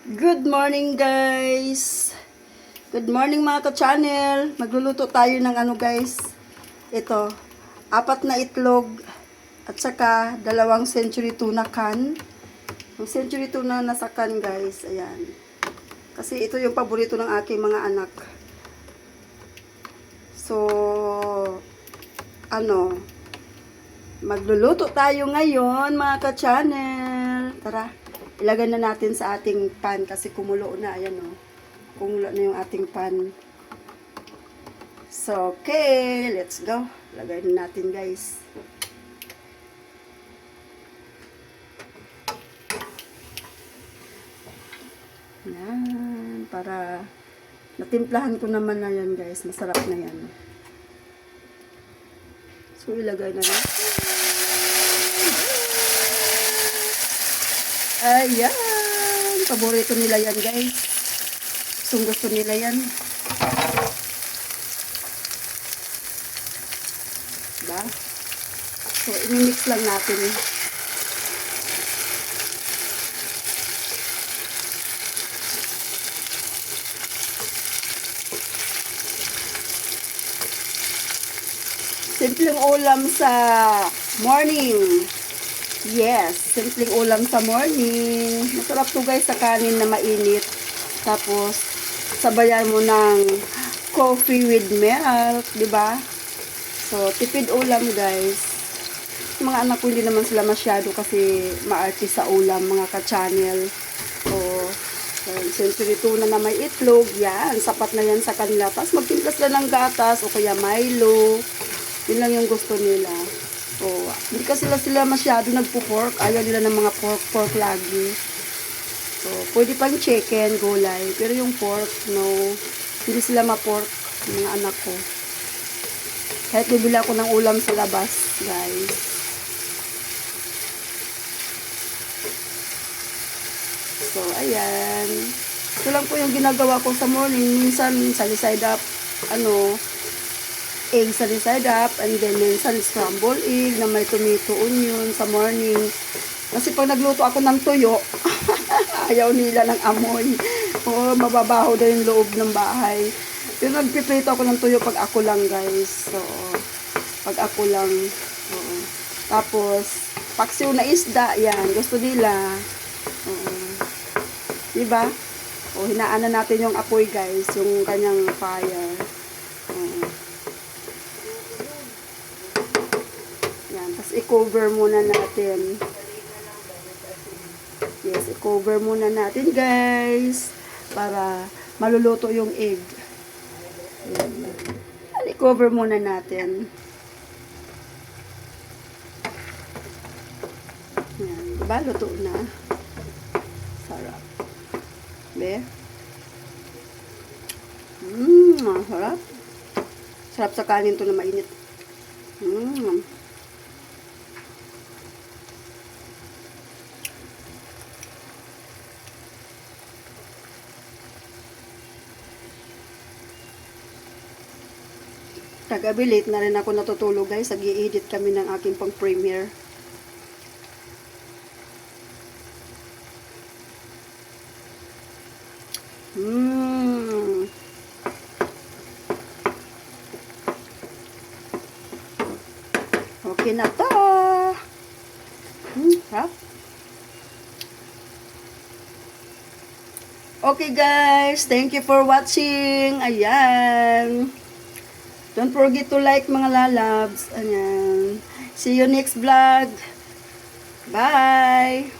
Good morning guys! Good morning mga ka-channel! Magluluto tayo ng guys. Ito, 4 na itlog at saka 2 century tuna can. Yung century tuna nasa can guys, ayan. Kasi ito yung paborito ng aking mga anak. So, magluluto tayo ngayon mga ka-channel. Tara! Ilagay na natin sa ating pan kasi kumulo na. Ayan o. Kumulo na yung ating pan. So, okay. Let's go. Ilagay na natin guys. Yan. Para natimplahan ko naman na yan guys. Masarap na yan. So, ilagay na natin. Ayan. Paborito nila yan, guys. Gusto nila yan. Diba? So, imimix lang natin. Simpleng ulam sa morning. Yes, simpleng ulam sa morning. Masarap to guys sa kanin na mainit. Tapos, sabayan mo ng coffee with milk, di ba? So, tipid ulam guys. Mga anak ko hindi naman sila masyado kasi maarte sa ulam, mga ka-channel. So, century tuna na may itlog, yan. Sapat na yan sa kanila. Tapos, magtimpla sila ng gatas o kaya Milo. Yun lang yung gusto nila. Oh, hindi kasi sila masyado nagpo-pork. Ayaw nila ng mga pork lagi. So, pwede pang chicken, gulay. Pero yung pork, no. Hindi sila ma-pork, mga anak ko. Kahit bibili ako ng ulam sa labas, guys. So, ayan. Ito lang po yung ginagawa ko sa morning. Minsan, side up, egg sa side up, and then minsan scramble egg na may tomato, onion sa morning. Kasi pag nagluto ako ng tuyo, ayaw nila ng amoy. O, mababaho daw yung loob ng bahay. Pero nagpiprito ako ng tuyo pag ako lang, guys. So, pag ako lang. Oo. Tapos, paksiw na isda, yan. Gusto nila. Oo. Diba? O, hinaan na natin yung apoy, guys. Yung kanyang fire. Tapos i-cover muna natin. Yes, i-cover muna natin guys. Para maluluto yung egg. I-cover muna natin. Yan, diba? Luto na. Sarap. Be? Sarap. Sarap sa kanin to na mainit. Kagabi late na rin ako natutulog guys. Nag-i-edit kami ng aking pang premiere. Okay na to. Sarap. Okay guys, thank you for watching. Ayan. Don't forget to like mga lalabs. Ayan. See you next vlog. Bye!